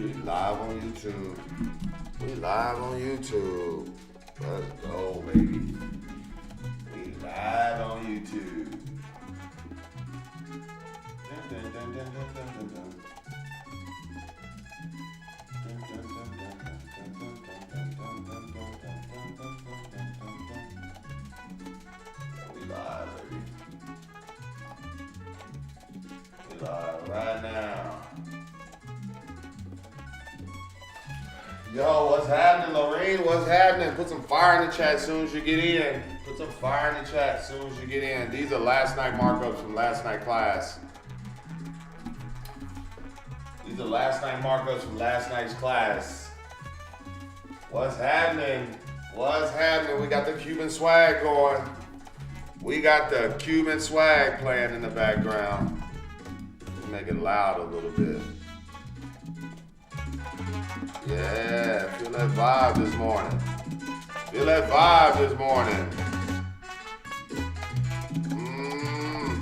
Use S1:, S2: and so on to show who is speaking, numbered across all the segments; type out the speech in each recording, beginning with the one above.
S1: We live on YouTube. We live on YouTube. Let's go, baby. We live on YouTube. Dun, dun, dun, dun, dun, dun, dun, dun. Dun, dun, dun, dun, dun, dun, dun, dun, dun, dun, dun, dun, dun. We live, baby. We live right now. Yo, what's happening, Lorraine? What's happening? Put some fire in the chat as soon as you get in. Put some fire in the chat as soon as you get in. These are last night markups from last night class. These are last night markups from last night's class. What's happening? What's happening? We got the Cuban swag going. We got the Cuban swag playing in the background. Make it loud a little bit. Yeah, feel that vibe this morning. Feel that vibe this morning.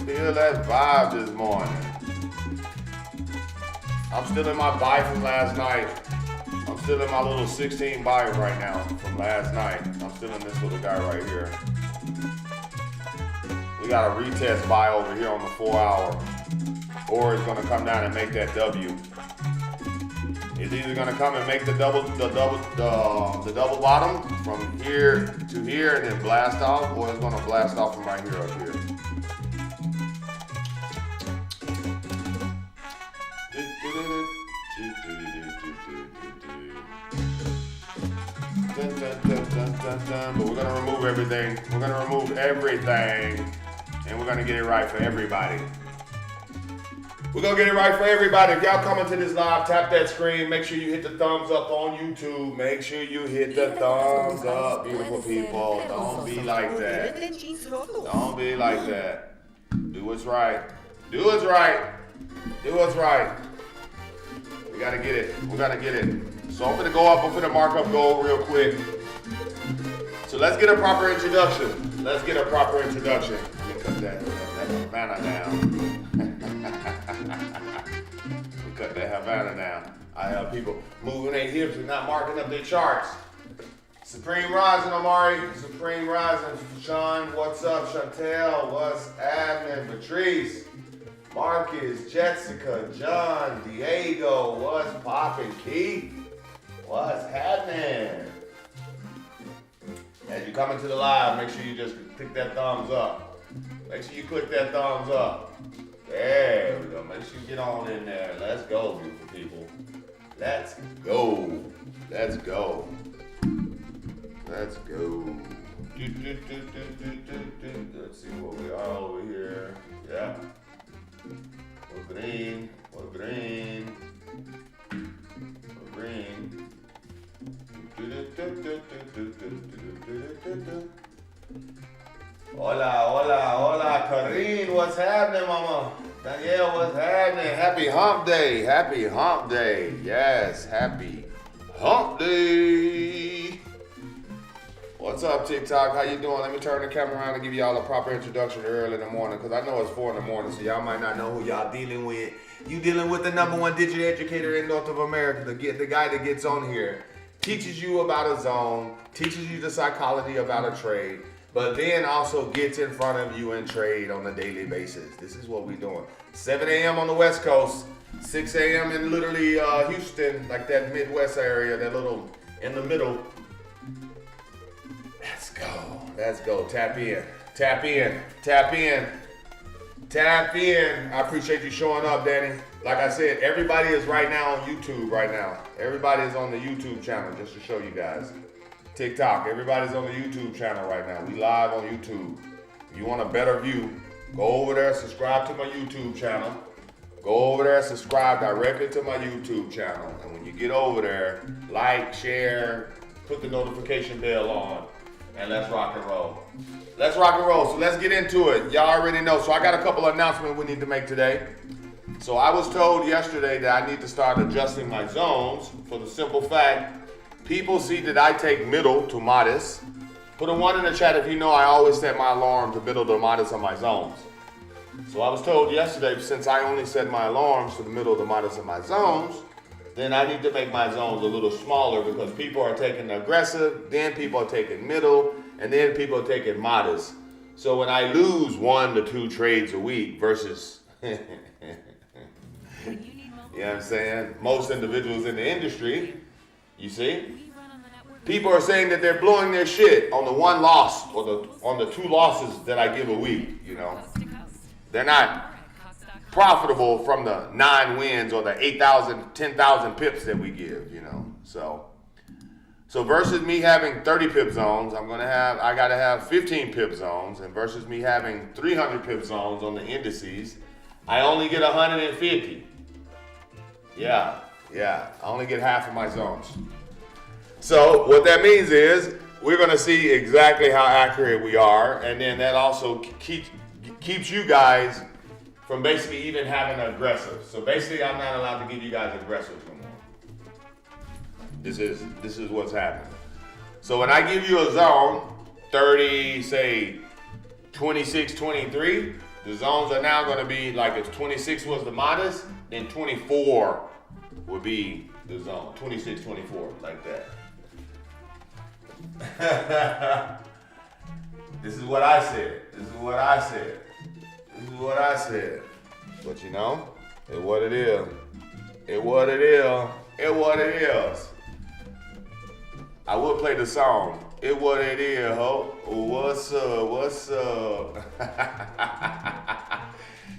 S1: Feel that vibe this morning. I'm still in my buy from last night. I'm still in my little 16 buy right now from last night. I'm still in this little guy right here. We got a retest buy over here on the 4 hour. Or it's gonna come down and make that W. It's either gonna come and make the double bottom from here to here and then blast off, or it's gonna blast off from right here up here. But we're gonna remove everything. We're gonna remove everything, and we're gonna get it right for everybody. We're gonna get it right for everybody. If y'all coming to this live, tap that screen. Make sure you hit the thumbs up on YouTube. Make sure you hit the thumbs up, beautiful people. Don't be like that. Don't be like that. Do what's right. Do what's right. Do what's right. We gotta get it. We gotta get it. So I'm gonna go up. I'm gonna mark up gold real quick. So let's get a proper introduction. Let's get a proper introduction. Let me cut that Havana down. We cut that Havana down. I have people moving their hips and not marking up their charts. Supreme Rising, Amari. Supreme Rising, Sean. What's up, Chantel? What's happening, Patrice? Marcus, Jessica, John, Diego. What's poppin', Keith? What's happening? As you come into the live, make sure you just click that thumbs up. Make sure you click that thumbs up. There we go. Make sure you get on in there. Let's go, beautiful people. Let's go. Let's go. Let's go. Let's see what we are over here. Yeah. We're green. We're green. We're green. Hola, hola, hola, Karine, what's happening, mama? Danielle, what's happening? Happy hump day, happy hump day. Yes, happy hump day. What's up, TikTok? How you doing? Let me turn the camera around and give y'all a proper introduction early in the morning, because I know it's 4 in the morning, so y'all might not know who y'all dealing with. You dealing with the #1 digital educator in North of America, the guy that gets on here, teaches you about a zone, teaches you the psychology about a trade, but then also gets in front of you and trade on a daily basis. This is what we're doing. 7 a.m. on the West Coast, 6 a.m. in literally Houston, like that Midwest area, that little in the middle. Let's go. Let's go. Tap in. Tap in. Tap in. Tap in. I appreciate you showing up, Danny. Like I said, everybody is right now on YouTube right now. Everybody is on the YouTube channel, just to show you guys. TikTok, everybody's on the YouTube channel right now. We live on YouTube. If you want a better view, go over there, subscribe to my YouTube channel. Go over there, subscribe directly to my YouTube channel. And when you get over there, like, share, put the notification bell on, and let's rock and roll. Let's rock and roll. So let's get into it. Y'all already know. So I got a couple of announcements we need to make today. So I was told yesterday that I need to start adjusting my zones for the simple fact, people see that I take middle to modest. Put a 1 in the chat if you know I always set my alarm to middle to modest on my zones. So I was told yesterday, since I only set my alarms to the middle to modest in my zones, then I need to make my zones a little smaller because people are taking aggressive, then people are taking middle, and then people are taking modest. So when I lose 1 to 2 trades a week versus, you know what I'm saying? Most individuals in the industry, you see, people are saying that they're blowing their shit on the 1 loss or on the 2 losses that I give a week, you know. They're not profitable from the 9 wins or the 8,000, 10,000 pips that we give, you know. So versus me having 30 pip zones, I gotta have 15 pip zones, and versus me having 300 pip zones on the indices, I only get 150. Yeah, I only get half of my zones. So what that means is we're gonna see exactly how accurate we are, and then that also keeps you guys from basically even having an aggressive. So basically I'm not allowed to give you guys aggressives no more. This is what's happening. So when I give you a zone, 30, say 26, 23, the zones are now gonna be like if 26 was the modest, then 24 would be the zone. 26, 24, like that. This is what I said. But you know, it's what it is. I will play the song. It what it is, ho. What's up?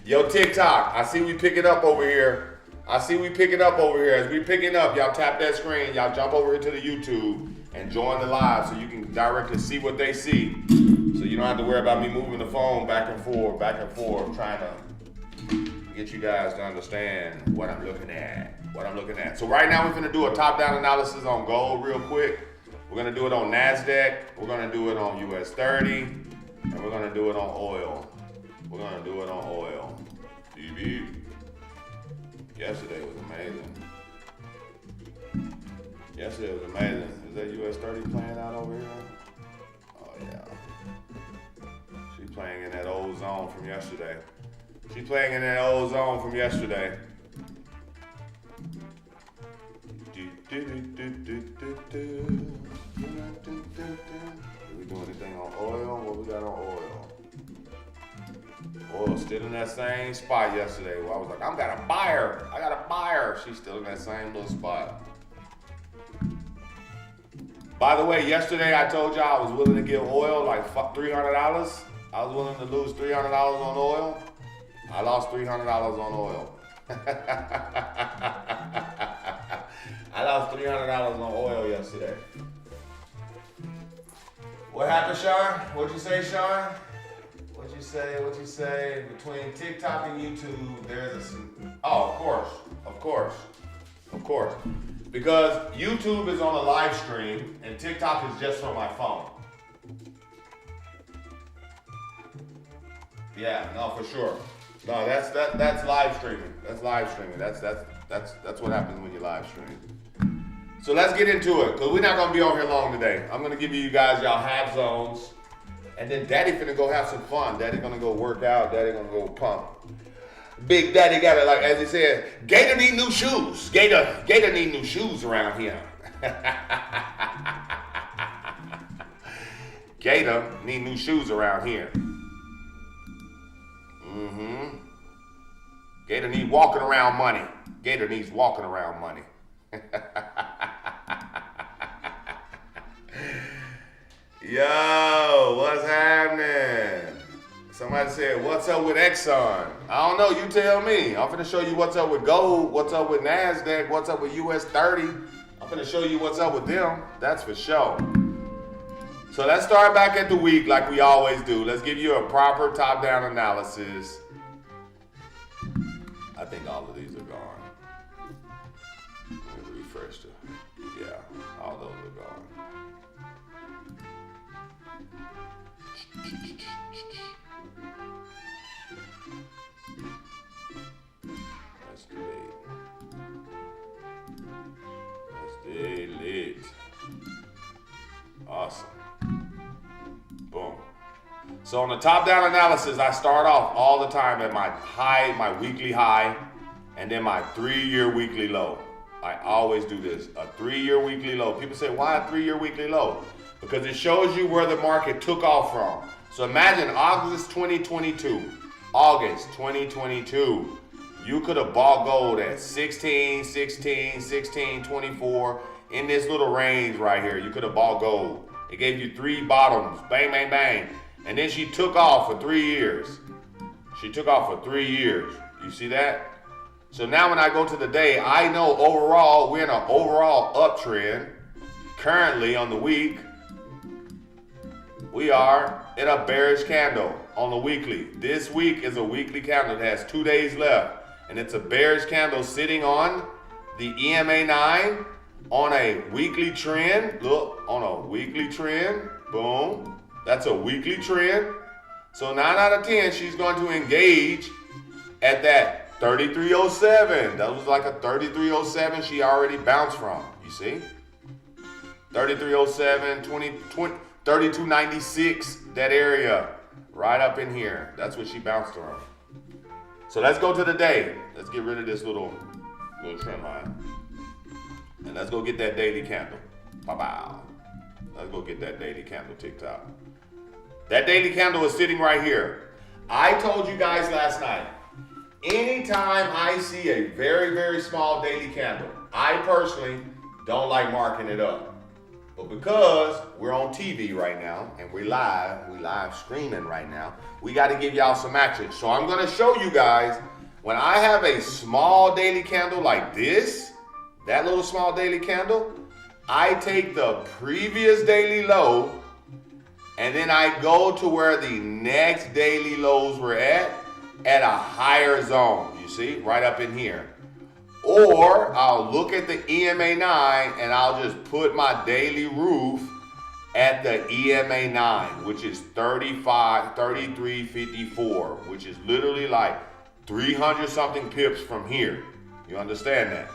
S1: Yo, TikTok, I see we picking up over here. As we picking up, y'all tap that screen. Y'all jump over here to the YouTube and join the live so you can directly see what they see. So you don't have to worry about me moving the phone back and forth, trying to get you guys to understand what I'm looking at. So right now we're gonna do a top-down analysis on gold real quick. We're gonna do it on NASDAQ. We're gonna do it on US30, and we're gonna do it on oil. DB. Yesterday was amazing. Is that US30 playing out over here? Oh yeah. She's playing in that old zone from yesterday. Did we do anything on oil? What we got on oil? Oil still in that same spot yesterday. Well, I was like, I got a buyer. She's still in that same little spot. By the way, yesterday I told y'all I was willing to give oil like $300. I was willing to lose $300 on oil. I lost $300 on oil. I lost $300 on oil yesterday. What happened, Sean? What'd you say, Sean? What'd you say? Between TikTok and YouTube, there's of course. Because YouTube is on a live stream and TikTok is just from my phone. Yeah, no, for sure. No, that's live streaming. That's what happens when you live stream. So let's get into it, because we're not gonna be on here long today. I'm gonna give you guys y'all half zones, and then Daddy finna go have some fun. Daddy gonna go work out. Daddy gonna go pump. Big Daddy got it, like as he said, Gator need new shoes. Gator need new shoes around here. Gator need new shoes around here. Gator need walking around money. Gator needs walking around money. Yo, what's happening? Somebody said, what's up with Exxon? I don't know, you tell me. I'm finna show you what's up with gold, what's up with NASDAQ, what's up with US30. I'm finna show you what's up with them, that's for sure. So let's start back at the week like we always do. Let's give you a proper top-down analysis. I think all of these are gone. Let me refresh them. Yeah, all those are gone. Let's delete. Awesome. Boom. So on the top-down analysis, I start off all the time at my high, my weekly high, and then my 3-year weekly low. I always do this. A 3-year weekly low. People say, why a 3-year weekly low? Because it shows you where the market took off from. So imagine August 2022. August 2022. You could have bought gold at 16, 16, 16, 24. In this little range right here, you could have bought gold. It gave you 3 bottoms. Bang, bang, bang. And then she took off for 3 years. She took off for 3 years. You see that? So now when I go to the day, I know overall, we're in an overall uptrend. Currently on the week, we are in a bearish candle on the weekly. This week is a weekly candle that has 2 days left. And it's a bearish candle sitting on the EMA 9 on a weekly trend. Look, on a weekly trend. Boom. That's a weekly trend. So 9 out of 10, she's going to engage at that 3307. That was like a 3307 she already bounced from. You see? 3307, 3296, that area right up in here. That's what she bounced from. So let's go to the day. Let's get rid of this little trend line. And let's go get that daily candle. Bye-bye. Let's go get that daily candle TikTok. That daily candle is sitting right here. I told you guys last night, anytime I see a very, very small daily candle, I personally don't like marking it up. But because we're on TV right now and we live streaming right now, we got to give y'all some action. So I'm going to show you guys when I have a small daily candle like this, that little small daily candle, I take the previous daily low and then I go to where the next daily lows were at a higher zone. You see, right up in here. Or I'll look at the EMA 9 and I'll just put my daily roof at the EMA 9, which is 3354, which is literally like 300 something pips from here. You understand that?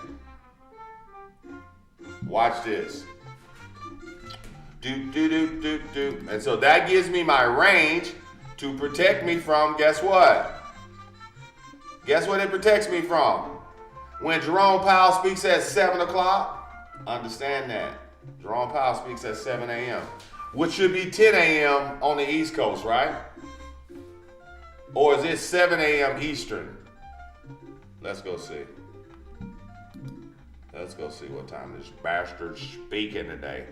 S1: Watch this. And so that gives me my range to protect me from, guess what? Guess what it protects me from? When Jerome Powell speaks at 7 o'clock, understand that. Jerome Powell speaks at 7 a.m., which should be 10 a.m. on the East Coast, right? Or is it 7 a.m. Eastern? Let's go see. Let's go see what time this bastard's speaking today.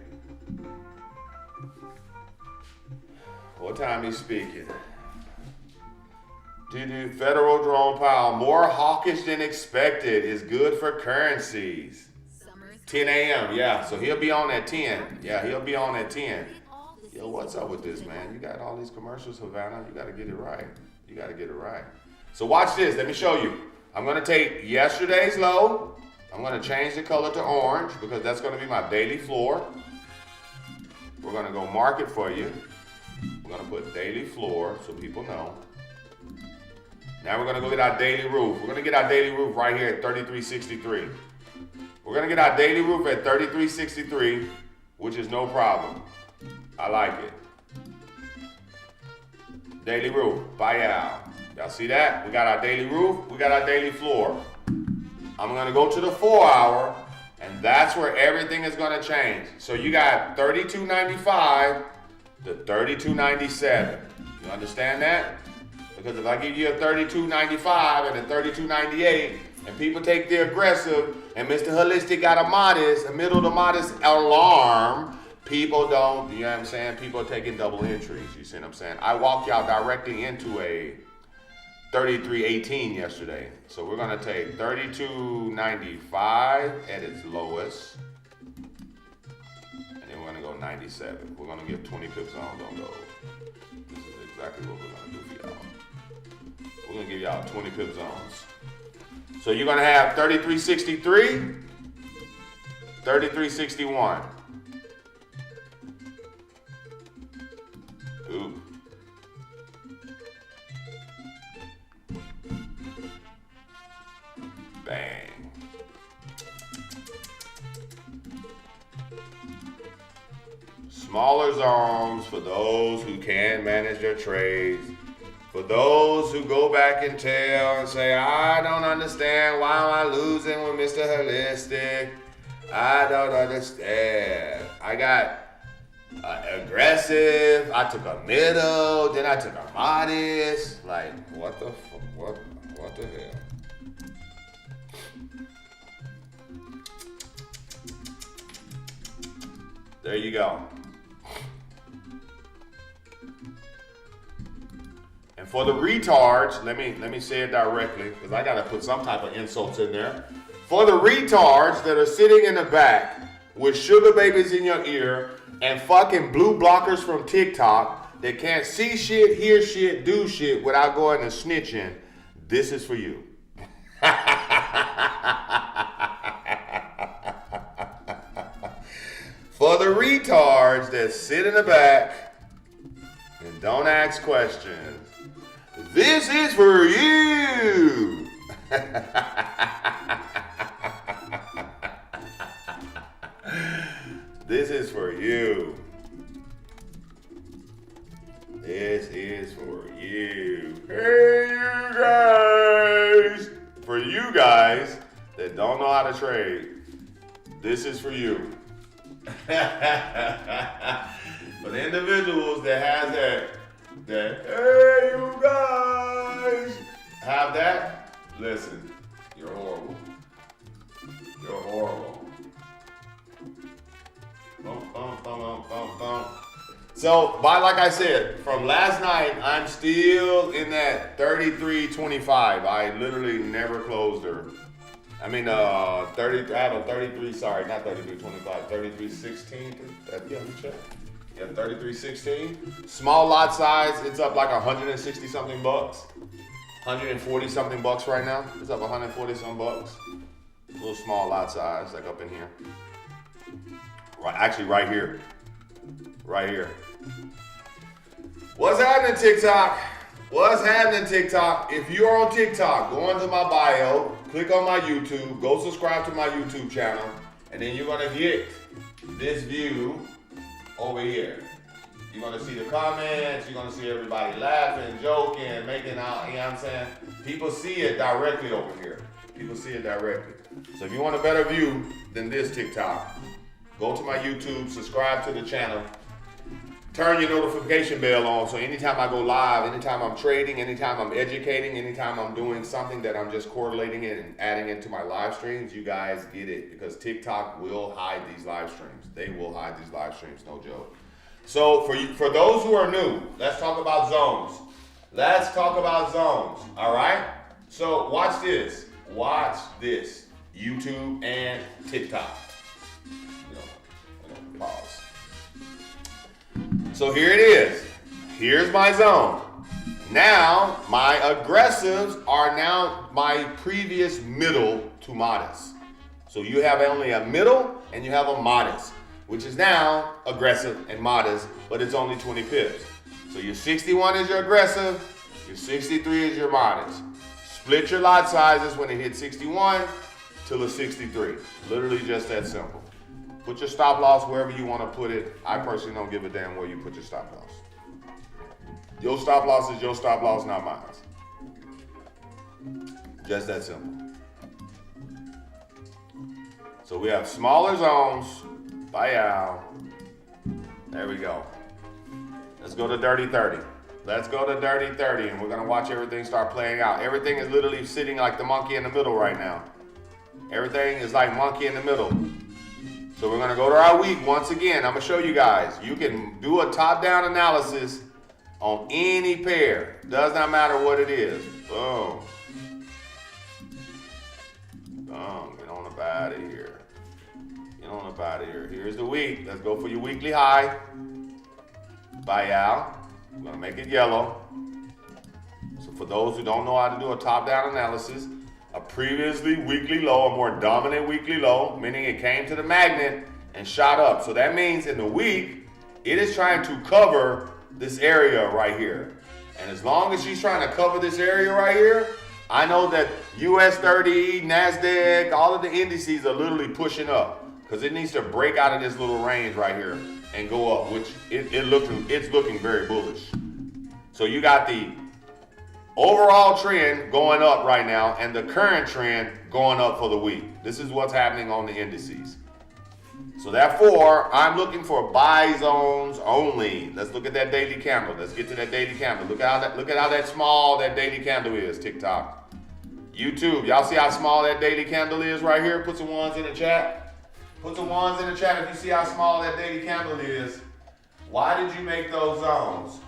S1: What time he's speaking? Federal Jerome Powell, more hawkish than expected, is good for currencies. 10 a.m., yeah, so he'll be on at 10. Yeah, he'll be on at 10. Yo, what's up with this, man? You got all these commercials, Havana. You got to get it right. You got to get it right. So watch this. Let me show you. I'm going to take yesterday's low. I'm going to change the color to orange because that's going to be my daily floor. We're going to go mark it for you. We're going to put daily floor so people know. Now we're going to go get our daily roof. We're going to get our daily roof right here at 3363. We're going to get our daily roof at 3363, which is no problem. I like it. Daily roof. Bye, y'all. Y'all see that? We got our daily roof. We got our daily floor. I'm going to go to the 4 hour, and that's where everything is going to change. So you got 32.95 to 32.97. You understand that? Because if I give you a 32.95 and a 32.98, and people take the aggressive, and Mr. Holistic got a modest, a middle to modest alarm, people don't, you know what I'm saying? People are taking double entries, you see what I'm saying? I walked y'all directly into a 33.18 yesterday. So we're gonna take 32.95 at its lowest, and then we're gonna go 97. We're gonna give 20 pips on those. This is exactly what we're gonna do for y'all. We're gonna give y'all 20 pip zones. So you're gonna have 33.63, 33.61. Ooh. Bang. Smaller zones for those who can manage their trades. For those who go back and tell and say, I don't understand, why am I losing with Mr. Holistic? I don't understand. I got aggressive, I took a middle, then I took a modest. Like, what the hell? There you go. And for the retards, let me say it directly, because I gotta put some type of insults in there. For the retards that are sitting in the back with sugar babies in your ear and fucking blue blockers from TikTok that can't see shit, hear shit, do shit without going and snitching, this is for you. For the retards that sit in the back and don't ask questions, this is for you. This is for you. This is for you. Hey, you guys. For you guys that don't know how to trade, this is for you. For the individuals that has that, hey, you guys, have that, listen, you're horrible. You're horrible. So, like I said, from last night, I'm still in that 33.25. I literally never closed her. I mean, I have a 33, sorry, not 33.25, 33.16. Yeah, let me check. Yeah, 33.16. Small lot size, it's up like 160 something bucks. 140 something bucks right now. It's up 140 some bucks. A little small lot size, like up in here. Right, actually right here. Right here. What's happening, TikTok? What's happening, TikTok? If you're on TikTok, go into my bio, click on my YouTube, go subscribe to my YouTube channel, and then you're gonna get this view over here. You're gonna see the comments, you're gonna see everybody laughing, joking, making out, you know what I'm saying? People see it directly over here. People see it directly. So if you want a better view than this TikTok, go to my YouTube, subscribe to the channel, turn your notification bell on, so anytime I go live, anytime I'm trading, anytime I'm educating, anytime I'm doing something that I'm just correlating it and adding into my live streams, you guys get it, because TikTok will hide these live streams. They will hide these live streams, no joke. So for those who are new, let's talk about zones. Let's talk about zones, all right? So watch this. Watch this. YouTube and TikTok. Pause. So here it is. Here's my zone. Now my aggressives are now my previous middle to modest. So you have only a middle and you have a modest, which is now aggressive and modest, but it's only 20 pips. So your 61 is your aggressive, your 63 is your modest. Split your lot sizes when it hits 61 till it's 63. Literally just that simple. Put your stop loss wherever you want to put it. I personally don't give a damn where you put your stop loss. Your stop loss is your stop loss, not mine. Just that simple. So we have smaller zones. Bye out. There we go. Let's go to dirty 30. Let's go to dirty 30 and we're going to watch everything start playing out. Everything is literally sitting like the monkey in the middle right now. Everything is like monkey in the middle. So we're gonna go to our week once again. I'm gonna show you guys. You can do a top-down analysis on any pair. Does not matter what it is. Boom. Boom. Get on up out of here. Get on up out of here. Here's the week. Let's go for your weekly high. Buy out. I'm gonna make it yellow. So for those who don't know how to do a top-down analysis, a previously weekly low, a more dominant weekly low, meaning it came to the magnet and shot up. So that means in the week, it is trying to cover this area right here. And as long as she's trying to cover this area right here, I know that US30, NASDAQ, all of the indices are literally pushing up because it needs to break out of this little range right here and go up, which it's looking very bullish. So you got the Overall trend going up right now, and the current trend going up for the week. This is what's happening on the indices. So therefore, I'm looking for buy zones only. Let's look at that daily candle. Let's get to that daily candle. Look at how that small that daily candle is, TikTok. YouTube, y'all see how small that daily candle is right here? Put some ones in the chat. Put some ones in the chat if you see how small that daily candle is. Why did you make those zones?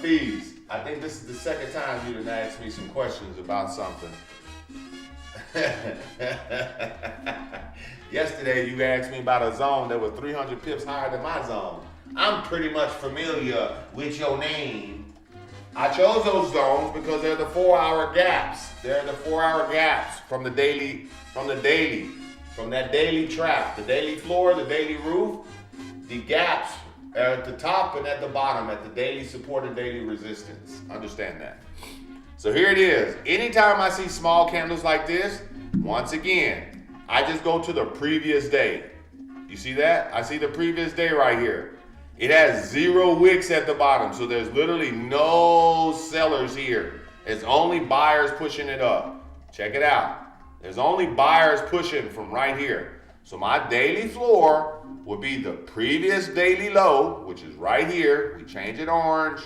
S1: Fees, I think this is the second time you done asked me some questions about something. Yesterday you asked me about a zone that was 300 pips higher than my zone. I'm pretty much familiar with your name. I chose those zones because they're the 4-hour gaps. They're the 4-hour gaps from that daily trap, the daily floor, the daily roof, the gaps at the top and at the bottom, at the daily support and daily resistance. Understand that. So here it is. Anytime I see small candles like this, once again, I just go to the previous day. You see that? I see the previous day right here. It has 0 wicks at the bottom, so there's literally no sellers here. It's only buyers pushing it up. Check it out. There's only buyers pushing from right here. So my daily floor will be the previous daily low, which is right here. We change it orange,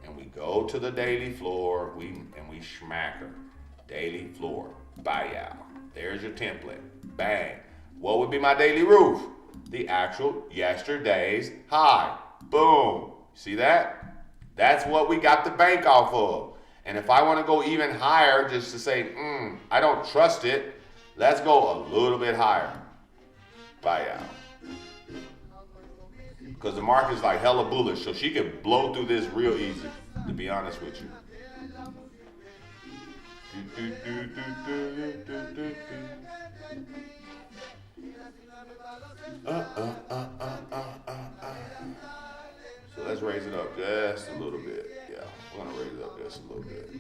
S1: and we go to the daily floor, and we smack her. Daily floor, buy out. There's your template. Bang. What would be my daily roof? The actual yesterday's high. Boom. See that? That's what we got the bank off of. And if I want to go even higher, just to say, I don't trust it, let's go a little bit higher. Buy out. Because the market's like hella bullish, so she can blow through this real easy, to be honest with you. So let's raise it up just a little bit. Yeah, we're gonna raise it up just a little bit.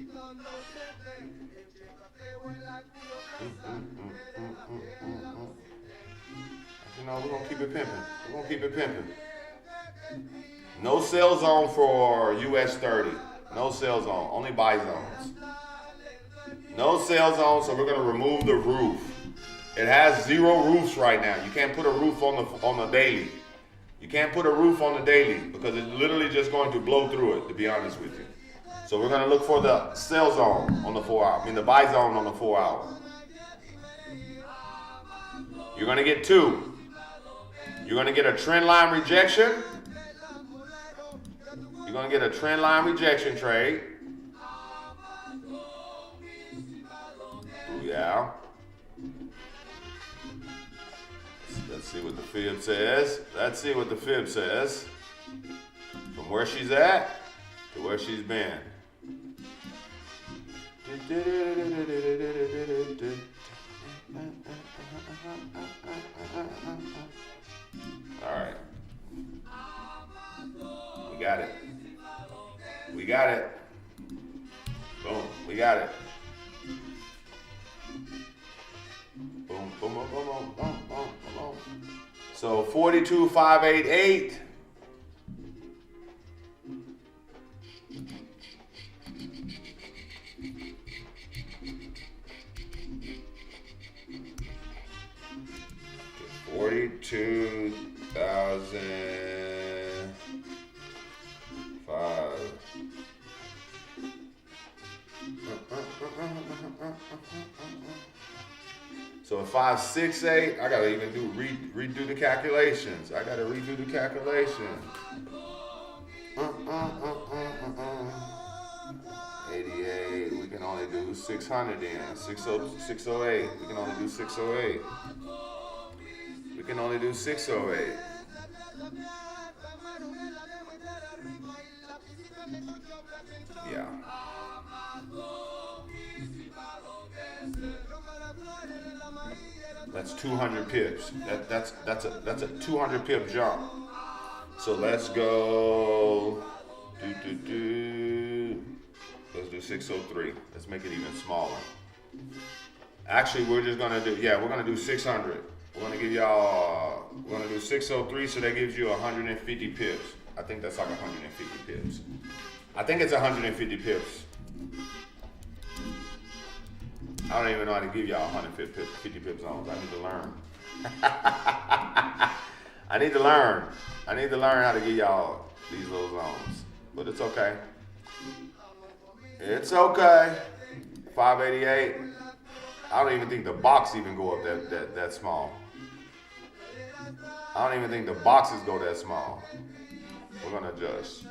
S1: You know, we're gonna keep it pimping. We're gonna keep it pimping. No sell zone for US30. No sell zone, only buy zones. No sell zone, so we're gonna remove the roof. It has 0 roofs right now. You can't put a roof on the daily. You can't put a roof on the daily because it's literally just going to blow through it, to be honest with you. So we're gonna look for the sell zone on the 4-hour. The buy zone on the 4-hour. You're gonna get 2. You're gonna get a trend line rejection. You're gonna get a trend line rejection trade. Yeah. Let's see what the fib says. Let's see what the fib says. From where she's at to where she's been. All right. We got it. We got it. Boom. We got it. Boom, boom, boom, boom, boom, boom, boom, boom. So 42,588. $42,005. So 568, I gotta even redo the calculations. I gotta redo the calculation. 88, we can only do 600 then. 608, we can only do 608. We can only do 608. Yeah. That's 200 pips. That's a 200 pip jump. So let's go. Let's do 603. Let's make it even smaller. Actually, we're just gonna do. Yeah, we're gonna do 600. We're gonna give y'all, we're gonna do 603, so that gives you 150 pips. I think that's like 150 pips. I think it's 150 pips. I don't even know how to give y'all 150 pip zones. I need to learn. I need to learn. I need to learn how to give y'all these little zones. But it's okay. It's okay. 588. I don't even think the box even go up that small. I don't even think the boxes go that small. We're gonna adjust.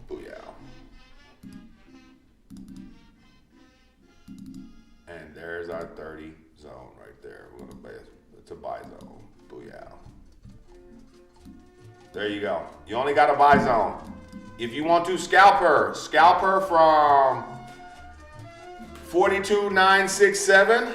S1: Booyah. And there's our 30 zone right there. We're gonna base it's a buy zone. Booyah. There you go. You only got a buy zone. If you want to scalper from 42,967.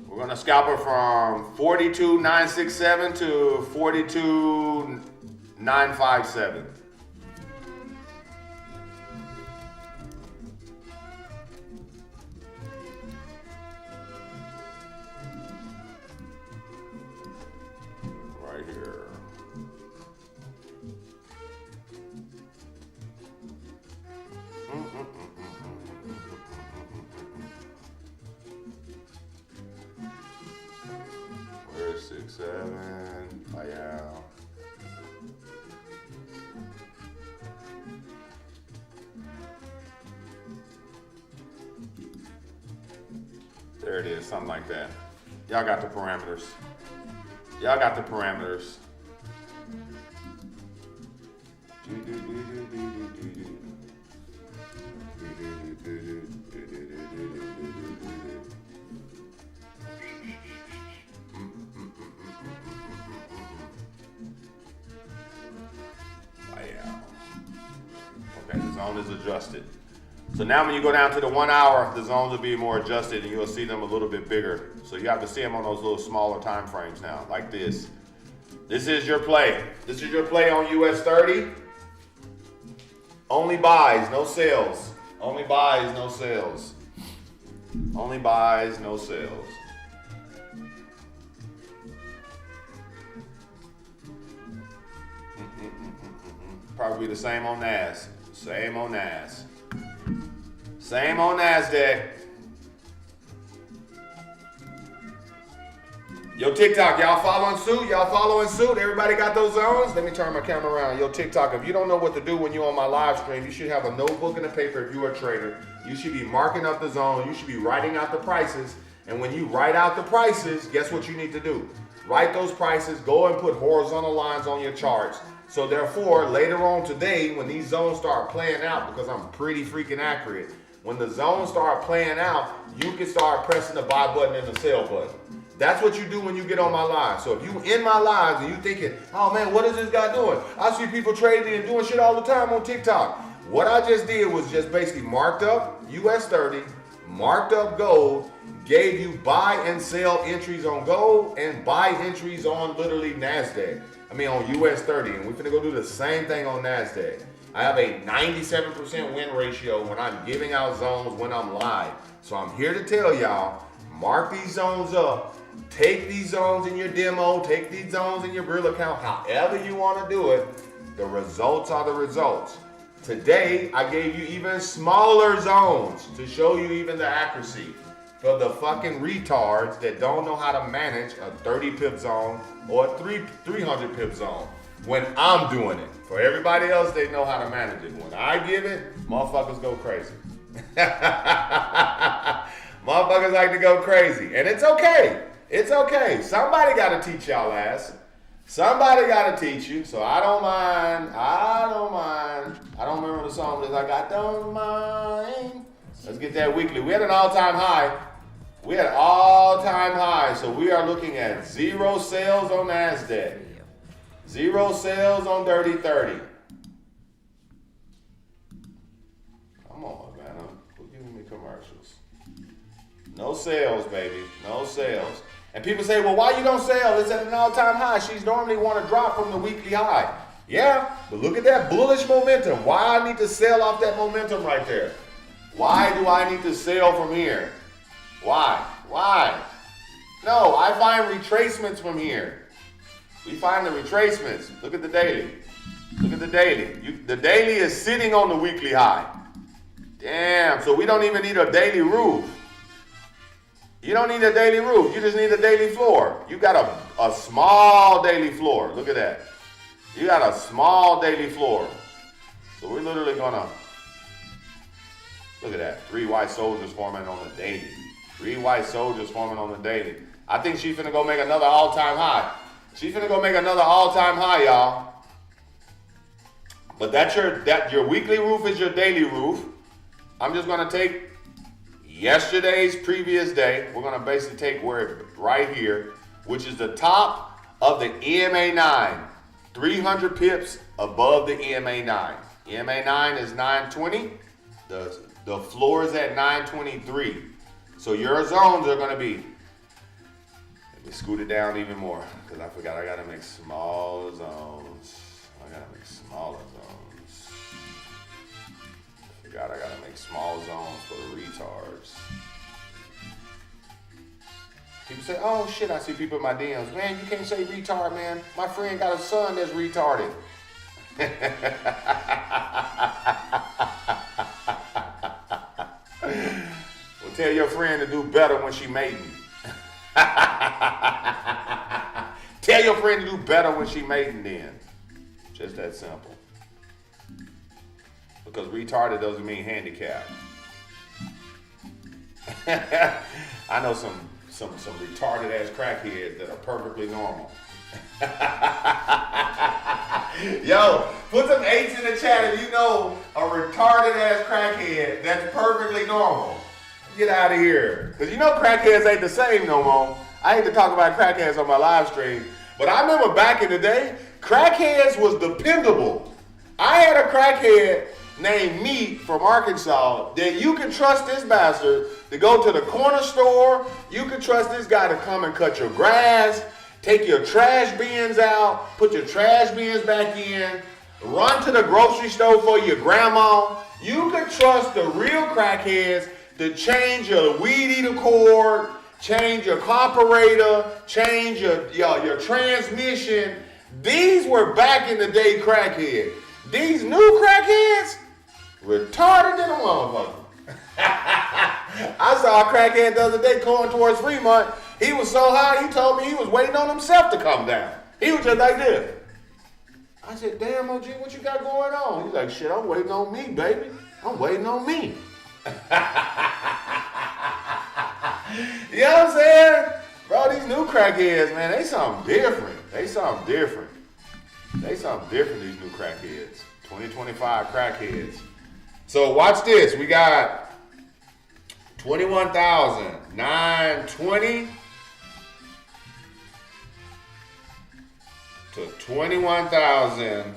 S1: We're gonna scalper from 42,967 to 42,957. Right here. Where's 6, 7? Oh, yeah. There it is, something like that. Y'all got the parameters. Y'all got the parameters. Okay, the zone is adjusted. So now when you go down to the 1 hour, the zones will be more adjusted and you'll see them a little bit bigger. So you have to see them on those little smaller time frames now, like this. This is your play. This is your play on US30. Only buys, no sales. Only buys, no sales. Only buys, no sales. Probably the same on NAS. Same on NAS. Same on NASDAQ. Yo, TikTok, y'all following suit? Y'all following suit? Everybody got those zones? Let me turn my camera around. Yo, TikTok, if you don't know what to do when you're on my live stream, you should have a notebook and a paper if you're a trader. You should be marking up the zone. You should be writing out the prices. And when you write out the prices, guess what you need to do? Write those prices. Go and put horizontal lines on your charts. So therefore, later on today, when these zones start playing out, because I'm pretty freaking accurate, when the zones start playing out, you can start pressing the buy button and the sell button. That's what you do when you get on my live. So if you in my lives and you thinking, oh man, what is this guy doing? I see people trading and doing shit all the time on TikTok. What I just did was just basically marked up US30, marked up gold, gave you buy and sell entries on gold and buy entries on literally NASDAQ. I mean on US30, and we're gonna go do the same thing on NASDAQ. I have a 97% win ratio when I'm giving out zones when I'm live. So I'm here to tell y'all, mark these zones up, take these zones in your demo, take these zones in your real account, however you wanna do it. The results are the results. Today, I gave you even smaller zones to show you even the accuracy. For the fucking retards that don't know how to manage a 30 pip zone or a 300 pip zone when I'm doing it. For everybody else, they know how to manage it. When I give it, motherfuckers go crazy. Motherfuckers like to go crazy. And it's okay. It's okay. Somebody got to teach y'all ass. Somebody got to teach you. So I don't mind. I don't mind. I don't remember the song, but it's like, I don't mind. Let's get that weekly. We had an all-time high. We had all-time high. So we are looking at 0 sales on NASDAQ. 0 sales on Dirty 30. Come on, man. Who's giving me commercials? No sales, baby. No sales. And people say, well, why you don't sell? It's at an all-time high. She's normally want to drop from the weekly high. Yeah, but look at that bullish momentum. Why I need to sell off that momentum right there? Why do I need to sell from here? Why? Why? No, I find retracements from here. We find the retracements. Look at the daily. Look at the daily. The daily is sitting on the weekly high. Damn, so we don't even need a daily roof. You don't need a daily roof. You just need a daily floor. You got a small daily floor. Look at that. You got a small daily floor. So we're literally gonna, look at that. 3 white soldiers forming on the daily. 3 white soldiers forming on the daily. I think she's finna go make another all-time high. She's finna go make another all-time high, y'all. But your weekly roof is your daily roof. I'm just gonna take yesterday's previous day. We're gonna basically take where right here, which is the top of the EMA 9. 300 pips above the EMA 9. EMA 9 is 920. The floor is at 923. So your zones are going to be, let me scoot it down even more because I forgot I got to make smaller zones. I got to make smaller zones. I forgot I got to make small zones for the retards. People say, oh shit, I see people in my DMs. Man, you can't say retard, man. My friend got a son that's retarded. Well, tell your friend to do better when she mating. Tell your friend to do better when she mating then. Just that simple. Because retarded doesn't mean handicapped. I know some retarded ass crackheads that are perfectly normal. Yo, put some 8s in the chat if you know a retarded ass crackhead that's perfectly normal. Get out of here. Because you know crackheads ain't the same no more. I hate to talk about crackheads on my live stream, but I remember back in the day, crackheads was dependable. I had a crackhead named Meat from Arkansas that you can trust this bastard to go to the corner store. You can trust this guy to come and cut your grass, take your trash bins out, put your trash bins back in, run to the grocery store for your grandma. You can trust the real crackheads to change your weed eater cord, change your carburetor, change your transmission. These were back in the day crackheads. These new crackheads, retarded than a motherfucker. I saw a crackhead the other day going towards Fremont. He was so high, he told me he was waiting on himself to come down. He was just like this. I said, damn, OG, what you got going on? He's like, shit, I'm waiting on me, baby. I'm waiting on me. You know what I'm saying? Bro, these new crackheads, man, they something different. They something different, these new crackheads. 2025 crackheads. So watch this. We got 21,920 to 21,000.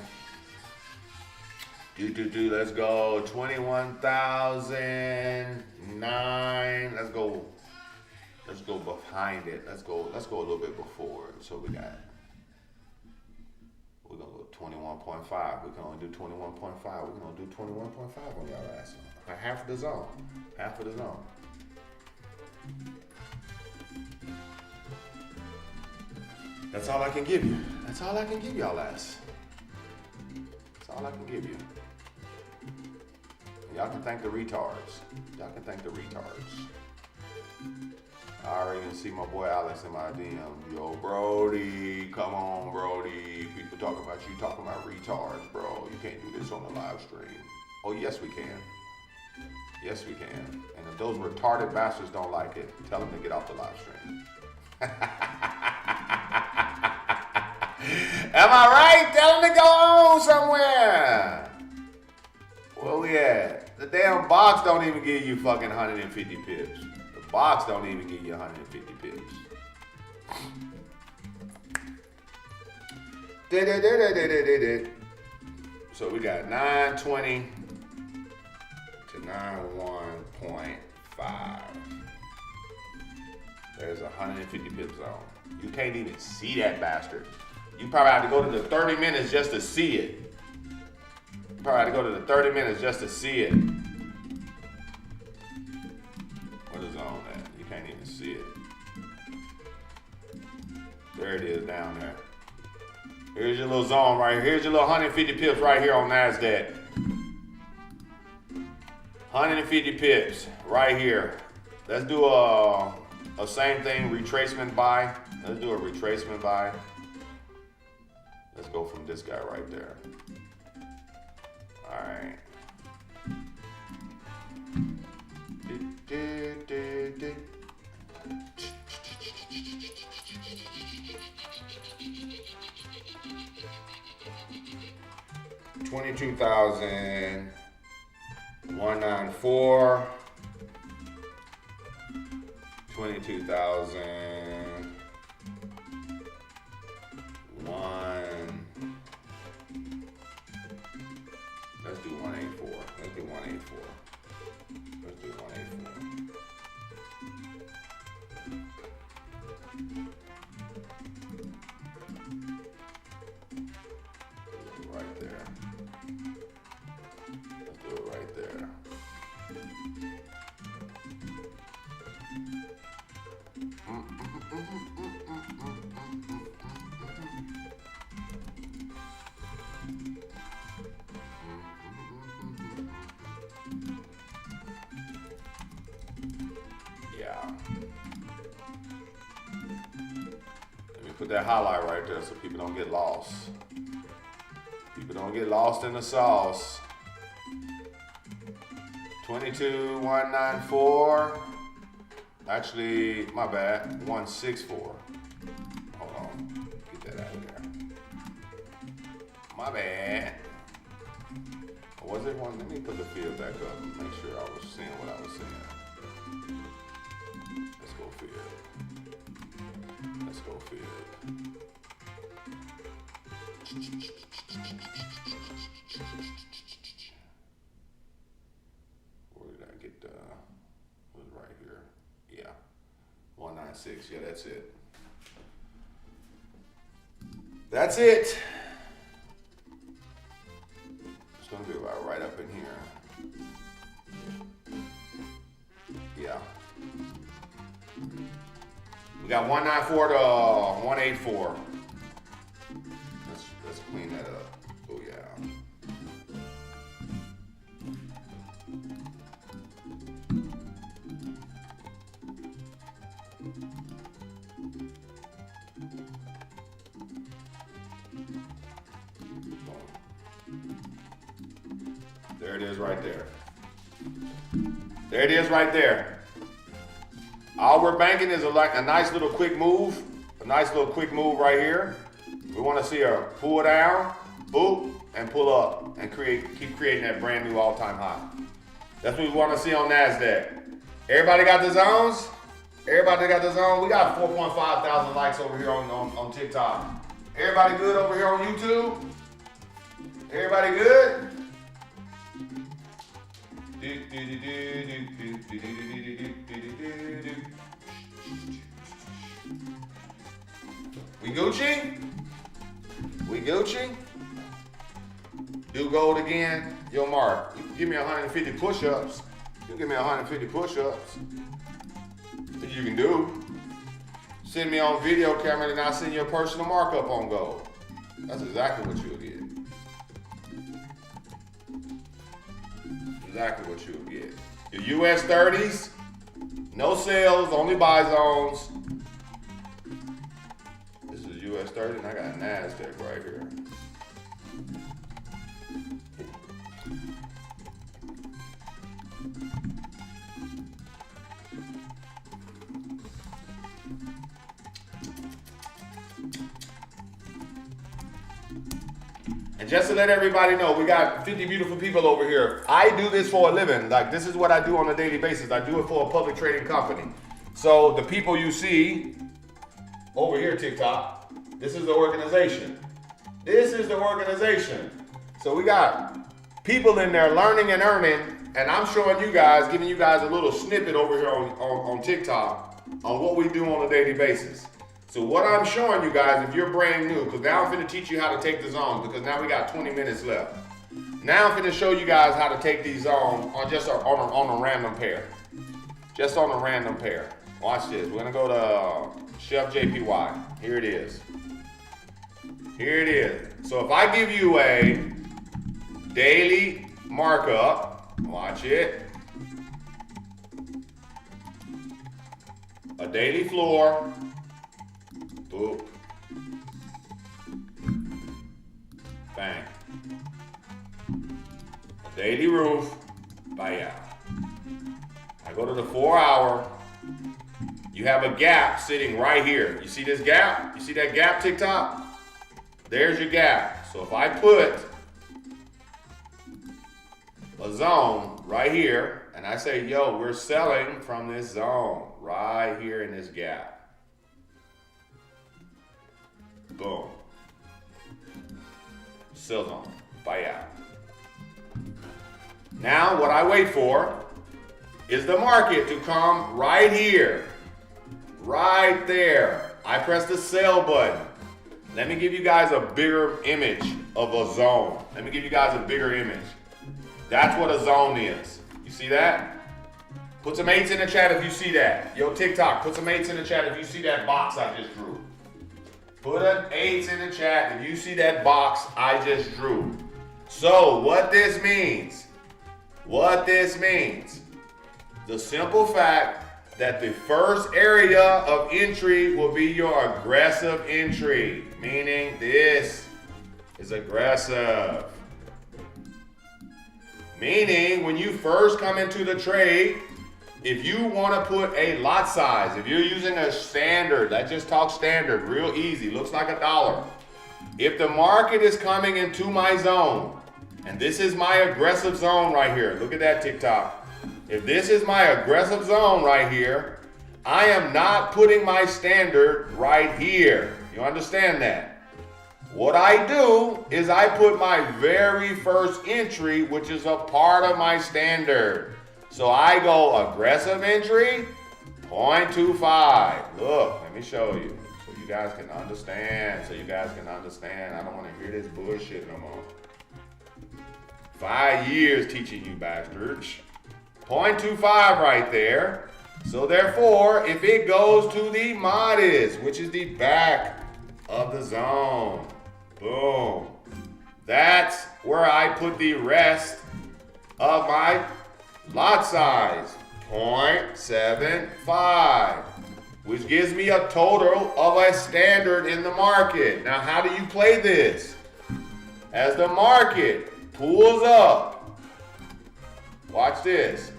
S1: Let's go 21,009. Let's go behind it. Let's go a little bit before. So we're gonna go 21.5. We can only do 21.5. We're gonna do 21.5 on y'all ass. Half of the zone. That's all I can give you. That's all I can give y'all ass. That's all I can give you. Y'all can thank the retards. I already can see my boy Alex in my DM. Yo, Brody, come on, Brody. People talking about you talking about retards, bro. You can't do this on the live stream. Oh, yes, we can. Yes, we can. And if those retarded bastards don't like it, tell them to get off the live stream. Am I right? Tell them to go on somewhere. Where we at? The damn box don't even give you fucking 150 pips. The box don't even give you 150 pips. So we got 920 to 91.5. There's a 150 pip zone. You can't even see that bastard. You probably have to go to the 30 minutes just to see it. You probably have to go to the 30 minutes just to see it. What is on that? You can't even see it. There it is down there. Here's your little zone right here. Here's your little 150 pips right here on NASDAQ. 150 pips right here. Let's do a same thing, retracement buy. Let's do a retracement buy. Let's go from this guy right there. All right. 22,194. 22,000. Let's do 184. Let's do 184. Let's do 184. Right there. Let's do it right there. Yeah. Let me put that highlight right there so people don't get lost. People don't get lost in the sauce. 22,194. Actually, my bad. 164. Hold on. Get that out of there. My bad. Or was it one? Let me put the field back up and make sure I was seeing what I was seeing. Let's go field. Let's go field. Where did I get the? It was right here. Yeah. 196. Yeah, that's it. That's it. It's gonna be about right up in here. Yeah. We got 194 to 184. Let's clean that up. Oh yeah. There it is right there. There it is right there. All we're banking is a nice little quick move. A nice little quick move right here. We want to see her pull down, boop, and pull up and keep creating that brand new all-time high. That's what we want to see on NASDAQ. Everybody got the zones? Everybody got the zone? We got 4.5 thousand likes over here on TikTok. Everybody good over here on YouTube? Everybody good? We Gucci? We Gucci? Do gold again? Yo, Mark, you give me 150 push-ups. You give me 150 push-ups. You can do. Send me on video camera and I'll send you a personal markup on gold. That's exactly what you'll get. Exactly what you'll get. Your US30s, no sales, only buy zones. This is US30 and I got NASDAQ right here. And just to let everybody know, we got 50 beautiful people over here. I do this for a living. Like, this is what I do on a daily basis. I do it for a public trading company. So the people you see over here, TikTok, this is the organization. This is the organization. So we got people in there learning and earning, and I'm showing you guys, giving you guys a little snippet over here on TikTok on what we do on a daily basis. So what I'm showing you guys, if you're brand new, because now I'm going to teach you how to take the zones, because now we got 20 minutes left. Now I'm going to show you guys how to take these zones on just on a random pair. Just on a random pair. Watch this. We're going to go to Chef JPY. Here it is. Here it is. So if I give you a daily markup, watch it. A daily floor. Boop. Bang. A daily roof. Buyout. I go to the 4 hour. You have a gap sitting right here. You see this gap? You see that gap, TikTok? There's your gap. So if I put a zone right here, and I say, yo, we're selling from this zone right here in this gap. Boom. Sell zone. Buyout. Now what I wait for is the market to come right here. Right there. I press the sell button. Let me give you guys a bigger image of a zone. Let me give you guys a bigger image. That's what a zone is. You see that? Put some 8s in the chat if you see that. Yo, TikTok, put some 8s in the chat if you see that box I just drew. Put an 8s in the chat if you see that box I just drew. So what this means, the simple fact that the first area of entry will be your aggressive entry, meaning this is aggressive. Meaning when you first come into the trade, if you want to put a lot size, if you're using a standard, let's just talk standard, real easy, looks like $1. If the market is coming into my zone, and this is my aggressive zone right here, look at that TikTok. If this is my aggressive zone right here, I am not putting my standard right here. You understand that? What I do is I put my very first entry, which is a part of my standard. So I go aggressive entry, 0.25. Look, let me show you so you guys can understand. I don't want to hear this bullshit no more. 5 years teaching you bastards. 0.25 right there. So therefore, if it goes to the modest, which is the back of the zone, boom. That's where I put the rest of my lot size, 0.75, which gives me a total of a standard in the market. Now, how do you play this? As the market pulls up, watch this.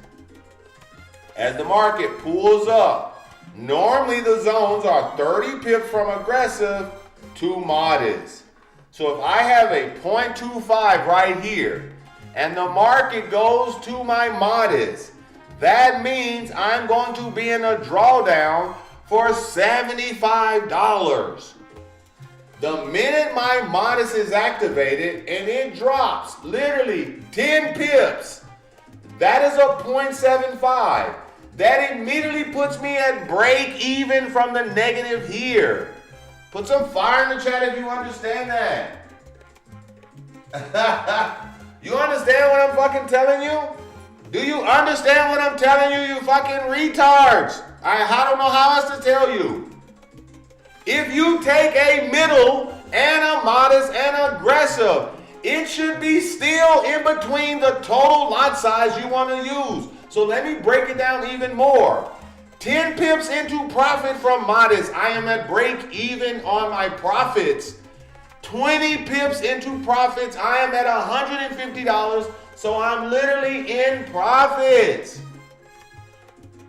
S1: As the market pulls up, normally the zones are 30 pips from aggressive to modest. So if I have a 0.25 right here, and the market goes to my modest, that means I'm going to be in a drawdown for $75. The minute my modest is activated and it drops literally 10 pips, that is a 0.75. That immediately puts me at break even from the negative here. Put some fire in the chat if you understand that. You understand what I'm fucking telling you? Do you understand what I'm telling you, you fucking retards? I don't know how else to tell you. If you take a middle and a modest and aggressive, it should be still in between the total lot size you want to use. So let me break it down even more. 10 pips into profit from modest, I am at break even on my profits. 20 pips into profits, I am at $150, so I'm literally in profits.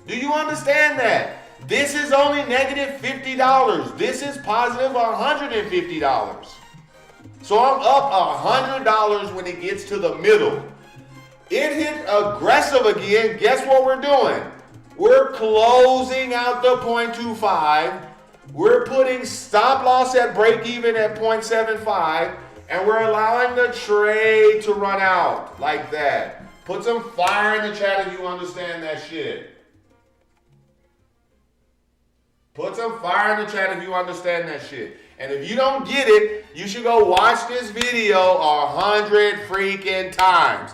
S1: Do you understand that? This is only negative $50. This is positive $150. So I'm up $100 when it gets to the middle. It hit aggressive again. Guess what we're doing? We're closing out the 0.25. We're putting stop loss at break even at 0.75. And we're allowing the trade to run out like that. Put some fire in the chat if you understand that shit. Put some fire in the chat if you understand that shit. And if you don't get it, you should go watch this video 100 freaking times.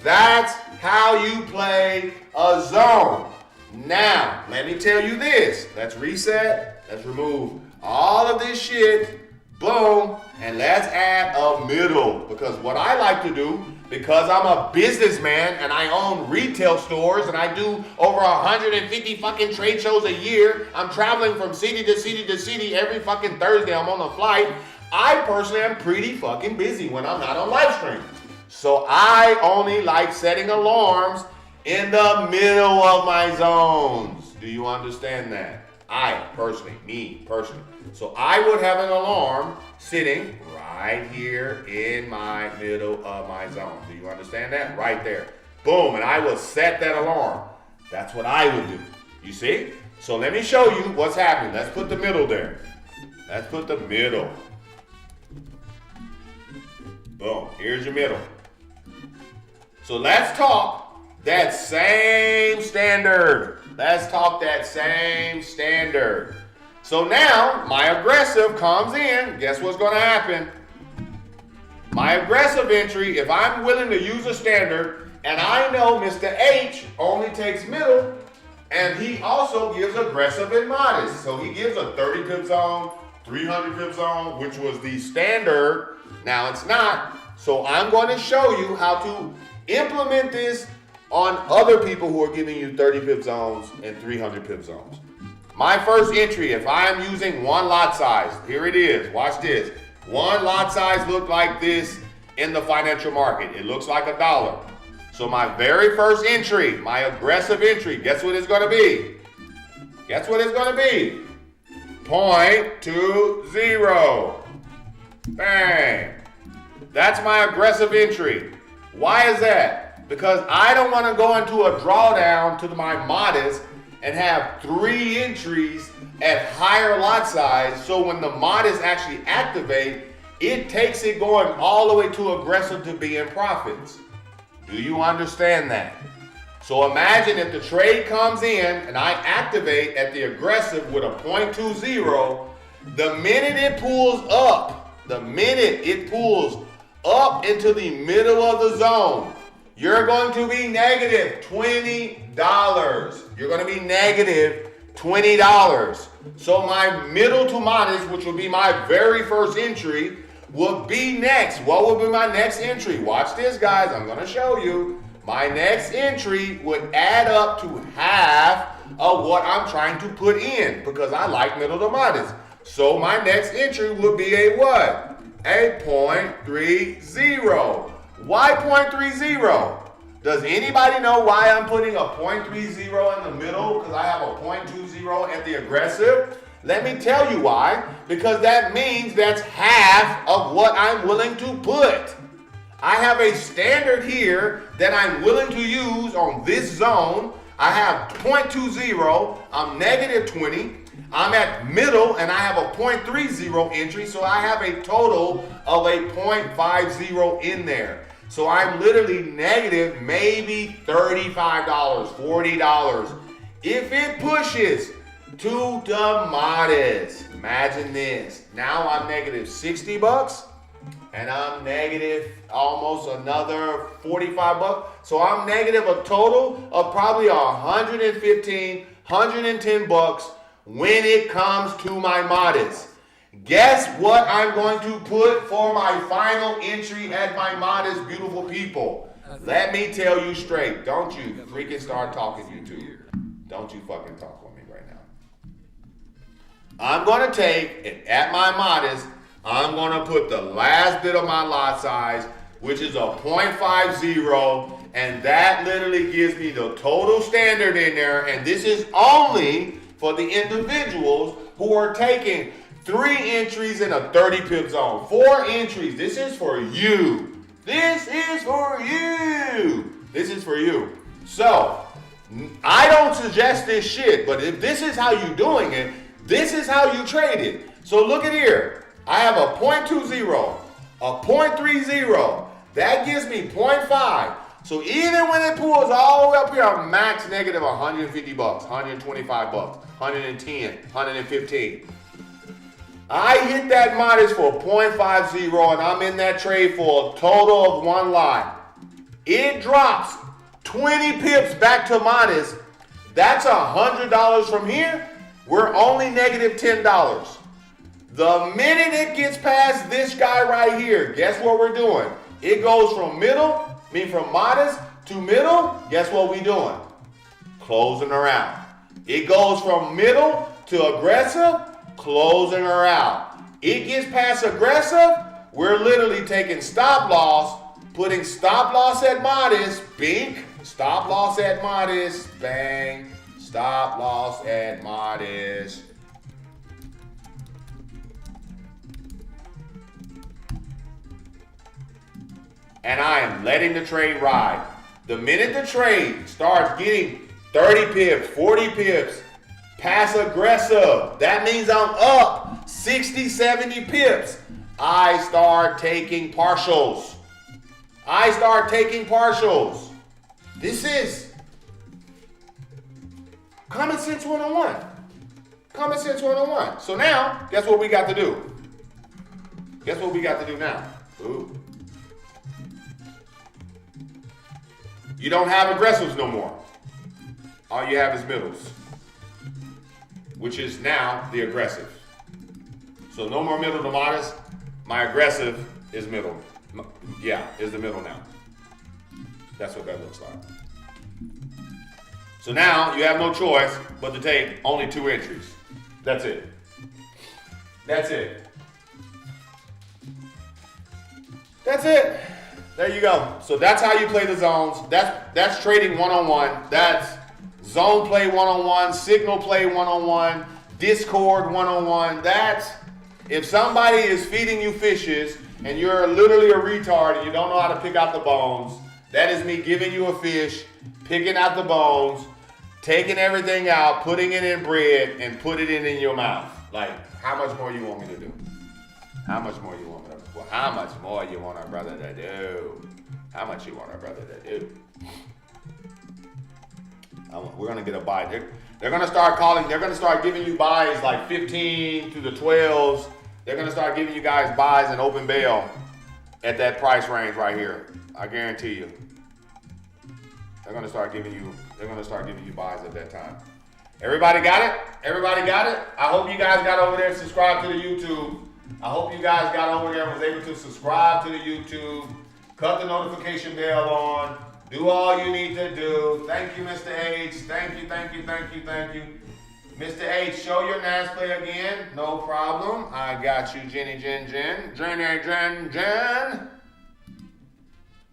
S1: That's how you play a zone. Now, let me tell you this. Let's reset. Let's remove all of this shit. Boom. And let's add a middle. Because what I like to do, because I'm a businessman and I own retail stores and I do over 150 fucking trade shows a year. I'm traveling from city to city to city every fucking Thursday. I'm on a flight. I personally am pretty fucking busy when I'm not on live stream. So I only like setting alarms in the middle of my zones. Do you understand that? Me personally. So I would have an alarm sitting right here in my middle of my zone. Do you understand that? Right there. Boom, and I will set that alarm. That's what I would do. You see? So let me show you what's happening. Let's put the middle there. Let's put the middle. Boom, here's your middle. So let's talk that same standard. Let's talk that same standard. So now my aggressive comes in. Guess what's going to happen? My aggressive entry, if I'm willing to use a standard, and I know Mr. H only takes middle, and he also gives aggressive and modest. So he gives a 30 pip zone, 300 pip zone, which was the standard. Now it's not. So I'm going to show you how to implement this on other people who are giving you 30 pip zones and 300 pip zones. My first entry, if I'm using one lot size, here it is, watch this. One lot size looked like this in the financial market. It looks like $1. So my very first entry, my aggressive entry, guess what it's gonna be? Guess what it's gonna be? 0.20. Bang. That's my aggressive entry. Why is that? Because I don't want to go into a drawdown to my modest and have 3 entries at higher lot size, so when the modest actually activate, it takes it going all the way to aggressive to be in profits. Do you understand that? So imagine if the trade comes in and I activate at the aggressive with a 0.20, the minute it pulls up, into the middle of the zone, you're going to be negative $20. You're going to be negative $20. So my middle to modest, which will be my very first entry, will be next. What will be my next entry? Watch this, guys. I'm going to show you. My next entry would add up to half of what I'm trying to put in because I like middle to modest. So my next entry would be a what? A 0.30. Why 0.30? Does anybody know why I'm putting a 0.30 in the middle? Because I have a 0.20 at the aggressive. Let me tell you why. Because that means that's half of what I'm willing to put. I have a standard here that I'm willing to use on this zone. I have 0.20. I'm negative 20. I'm at middle and I have a 0.30 entry. So I have a total of a 0.50 in there. So I'm literally negative maybe $35, $40. If it pushes to the modest, imagine this. Now I'm negative $60 and I'm negative almost another $45. So I'm negative a total of probably $115, $110 when it comes to my modest. Guess what I'm going to put for my final entry at my modest, beautiful people? Let me tell you straight. Don't you freaking start talking, YouTube. Don't you fucking talk with me right now. I'm going to take it at my modest. I'm going to put the last bit of my lot size, which is a 0.50. And that literally gives me the total standard in there. And this is only for the individuals who are taking 3 entries in a 30 pip zone. 4 entries. This is for you. This is for you. This is for you. So, I don't suggest this shit, but if this is how you're doing it, this is how you trade it. So look at here. I have a 0.20, a 0.30. That gives me 0.5. So even when it pulls all the way up here, I'm max negative 150 bucks, 125 bucks, 110, 115. I hit that modest for 0.50 and I'm in that trade for a total of 1 lot. It drops 20 pips back to modest. That's $100 from here. We're only negative $10. The minute it gets past this guy right here, guess what we're doing? It goes from from modest to middle. Guess what we doing? Closing her out. It goes from middle to aggressive, closing her out. It gets past aggressive, we're literally taking stop loss, putting stop loss at modest, bink, stop loss at modest, bang, stop loss at modest. And I am letting the trade ride. The minute the trade starts getting 30 pips, 40 pips, pass aggressive, that means I'm up 60, 70 pips. I start taking partials. I start taking partials. This is common sense 101. Common sense 101. So now, guess what we got to do? Guess what we got to do now? Ooh. You don't have aggressives no more. All you have is middles, which is now the aggressive. So no more middle to modest. My aggressive is middle. Yeah, is the middle now. That's what that looks like. So now you have no choice but to take only 2 entries. That's it. That's it. That's it. There you go. So that's how you play the zones. That's trading one-on-one. That's zone play one-on-one, signal play one-on-one, Discord one-on-one. That's if somebody is feeding you fishes and you're literally a retard and you don't know how to pick out the bones, that is me giving you a fish, picking out the bones, taking everything out, putting it in bread, and put it in your mouth. Like, how much more you want me to do? How much more you want me to do? Well, how much more you want our brother to do? How much you want our brother to do? We're gonna get a buy. They're gonna start calling. They're gonna start giving you buys like 15 to the 12s. They're gonna start giving you guys buys and open bail at that price range right here. I guarantee you. They're gonna start giving you. They're gonna start giving you buys at that time. Everybody got it? Everybody got it? I hope you guys got over there and subscribed to the YouTube. I hope you guys got over there and was able to subscribe to the YouTube, cut the notification bell on, do all you need to do. Thank you, Mr. H. Thank you, thank you, thank you, thank you. Mr. H, show your NAS play again. No problem. I got you, Jenny, Jen.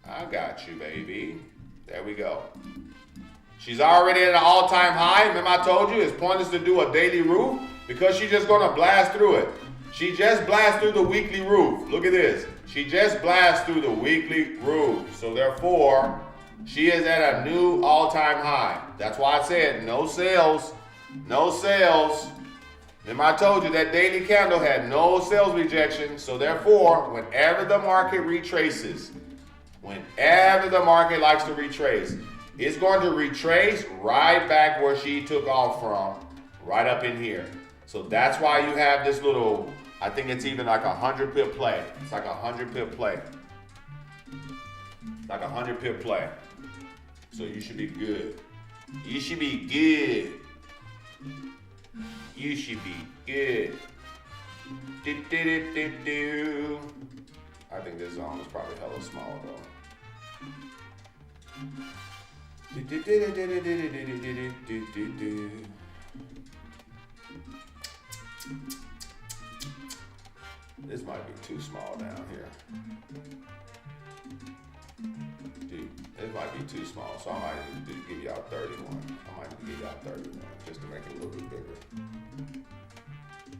S1: I got you, baby. There we go. She's already at an all-time high. Remember I told you it's pointless to do a daily roof because she's just going to blast through it. She just blasted through the weekly roof. Look at this. She just blasted through the weekly roof. So therefore, she is at a new all-time high. That's why I said no sales. No sales. Remember I told you that daily candle had no sales rejection. So therefore, whenever the market retraces, whenever the market likes to retrace, it's going to retrace right back where she took off from, right up in here. So that's why you have this little, I think it's even like 100 pip play. It's like 100 pip play. Like 100 pip play. So you should be good. You should be good. You should be good. I think this zone is probably hella small though. This might be too small down here. Dude, this might be too small, so I might need to give y'all 31. I might need to give y'all 31 just to make it a little bit bigger.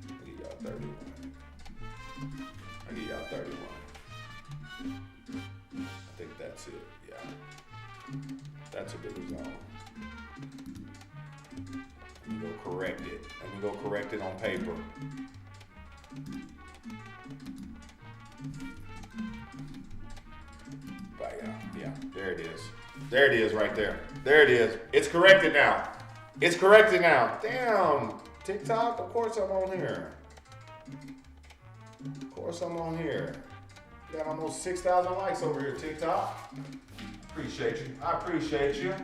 S1: I'll give y'all 31. I'll give y'all 31. I think that's it, yeah. That's a bigger zone. Let me go correct it. Let me go correct it on paper. But yeah, there it is. There it is right there. There it is. It's corrected now. It's corrected now. Damn, TikTok, of course I'm on here. Of course I'm on here. Got almost 6,000 likes over here, TikTok. Appreciate you. I appreciate you.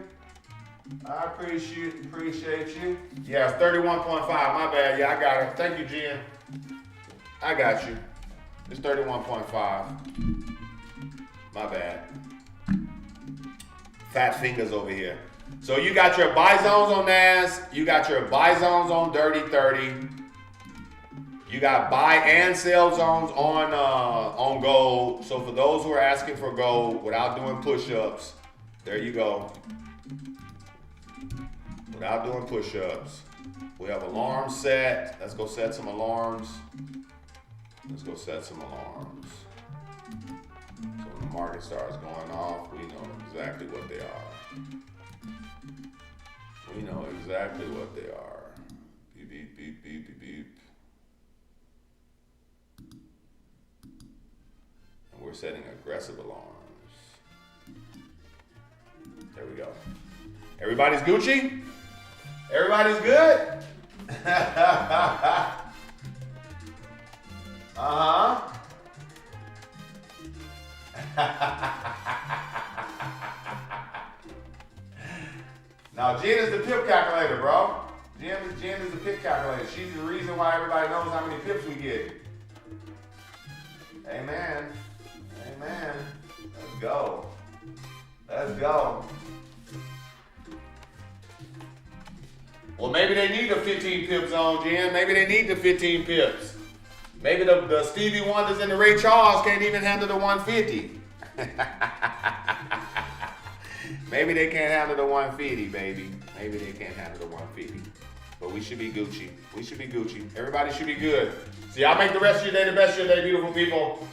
S1: I appreciate you. Yeah, it's 31.5. My bad. Yeah, I got it. Thank you, Jen. I got you. It's 31.5. My bad. Fat fingers over here. So you got your buy zones on NAS. You got your buy zones on Dirty 30. You got buy and sell zones on gold. So for those who are asking for gold without doing push-ups, there you go. Without doing push-ups. We have alarms set. Let's go set some alarms. Let's go set some alarms. So when the market starts going off, we know exactly what they are. We know exactly what they are. Beep, beep, beep, beep, beep, beep. And we're setting aggressive alarms. There we go. Everybody's Gucci? Everybody's good? Uh-huh. Now, Jen is the pip calculator, bro. Jen is the pip calculator. She's the reason why everybody knows how many pips we get. Amen. Amen. Let's go. Let's go. Well, maybe they need a 15 pip zone, Jen. Maybe they need the 15 pips. Maybe the Stevie Wonders and the Ray Charles can't even handle the 150. Maybe they can't handle the 150, baby. Maybe they can't handle the 150. But we should be Gucci. We should be Gucci. Everybody should be good. So y'all make the rest of your day the best of your day, beautiful people.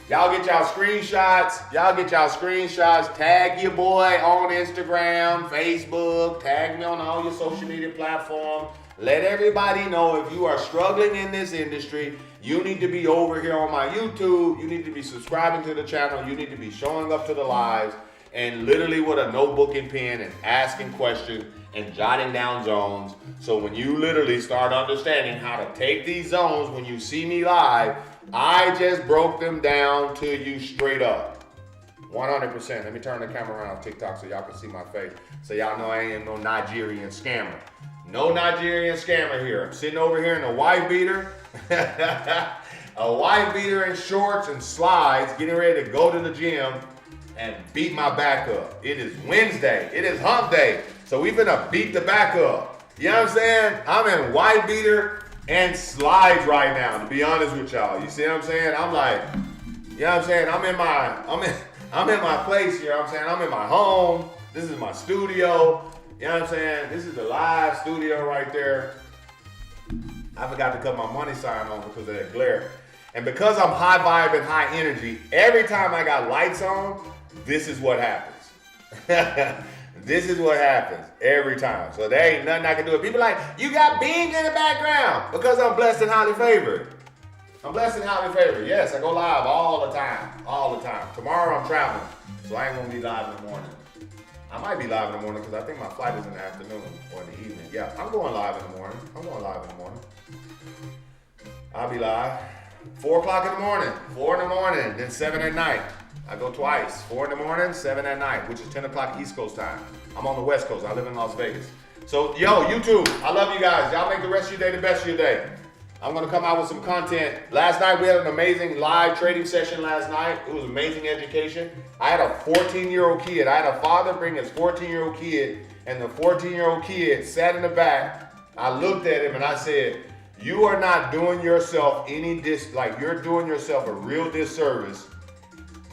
S1: Y'all get y'all screenshots. Y'all get y'all screenshots. Tag your boy on Instagram, Facebook. Tag me on all your social media platforms. Let everybody know if you are struggling in this industry, you need to be over here on my YouTube. You need to be subscribing to the channel. You need to be showing up to the lives and literally with a notebook and pen and asking questions and jotting down zones. So when you literally start understanding how to take these zones, when you see me live, I just broke them down to you straight up. 100%. Let me turn the camera around on TikTok so y'all can see my face. So y'all know I ain't no Nigerian scammer. No Nigerian scammer here. I'm sitting over here in a wife beater. A wife beater and shorts and slides, getting ready to go to the gym and beat my back up. It is Wednesday. It is hump day. So we finna beat the back up. You know what I'm saying? I'm in white beater and slides right now, to be honest with y'all. You see what I'm saying? I'm like, you know what I'm saying? I'm in my place here. I'm saying I'm in my home. This is my studio. You know what I'm saying? This is the live studio right there. I forgot to cut my money sign on because of that glare. And because I'm high vibe and high energy, every time I got lights on, this is what happens. This is what happens every time. So there ain't nothing I can do. People like, you got beans in the background because I'm blessed and highly favored. I'm blessed and highly favored. Yes, I go live all the time. All the time. Tomorrow I'm traveling, so I ain't going to be live in the morning. I might be live in the morning because I think my flight is in the afternoon or in the evening. Yeah, I'm going live in the morning. I'm going live in the morning. I'll be live. 4 o'clock in the morning, 4 in the morning, then 7 at night. I go twice, 4 in the morning, 7 at night, which is 10 o'clock East Coast time. I'm on the West Coast. I live in Las Vegas. So, yo, YouTube, I love you guys. Y'all make the rest of your day the best of your day. I'm going to come out with some content. Last night, we had an amazing live trading session last night. It was amazing education. I had a 14-year-old kid. I had a father bring his 14-year-old kid, and the 14-year-old kid sat in the back. I looked at him, and I said, you are not doing yourself you're doing yourself a real disservice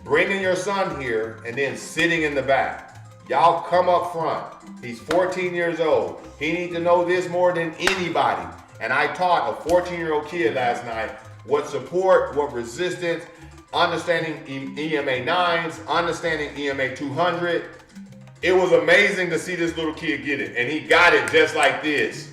S1: bringing your son here and then sitting in the back. Y'all come up front. He's 14 years old. He needs to know this more than anybody. And I taught a 14-year-old kid last night what support, what resistance, understanding EMA 9s, understanding EMA 200. It was amazing to see this little kid get it. And he got it just like this.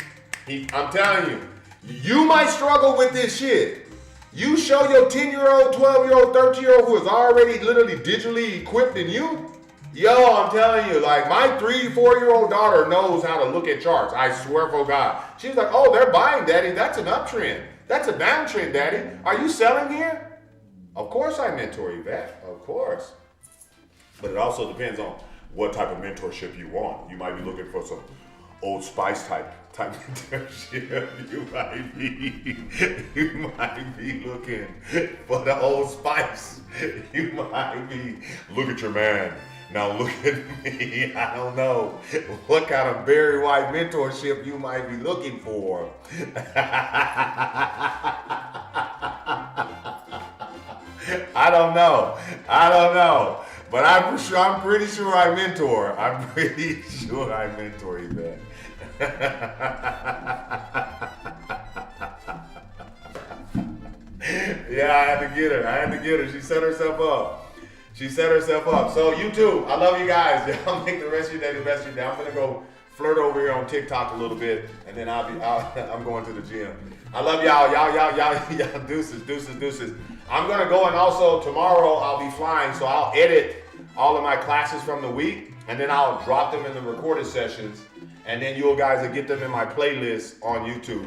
S1: I'm telling you, you might struggle with this shit. You show your 10-year-old, 12-year-old, 13-year-old who is already literally digitally equipped than you. Yo, I'm telling you, like my 3-4-year-old daughter knows how to look at charts. I swear for God. She was like, oh, they're buying, Daddy. That's an uptrend. That's a downtrend, Daddy. Are you selling here? Of course I mentor you, Vet. Of course. But it also depends on what type of mentorship you want. You might be looking for some Old Spice type mentorship. You might be looking for the Old Spice. You might be, look at your man. Now look at me. I don't know what kind of Barry White mentorship you might be looking for. I don't know. But I'm pretty sure I mentor. I'm pretty sure I mentor you, man. Yeah, I had to get her. She set herself up. So YouTube, I love you guys. Y'all make the rest of your day the best of your day. I'm gonna go flirt over here on TikTok a little bit, and then I'm going to the gym. I love y'all. Y'all deuces. I'm gonna go, and also tomorrow I'll be flying, so I'll edit all of my classes from the week, and then I'll drop them in the recorded sessions, and then you guys will get them in my playlist on YouTube.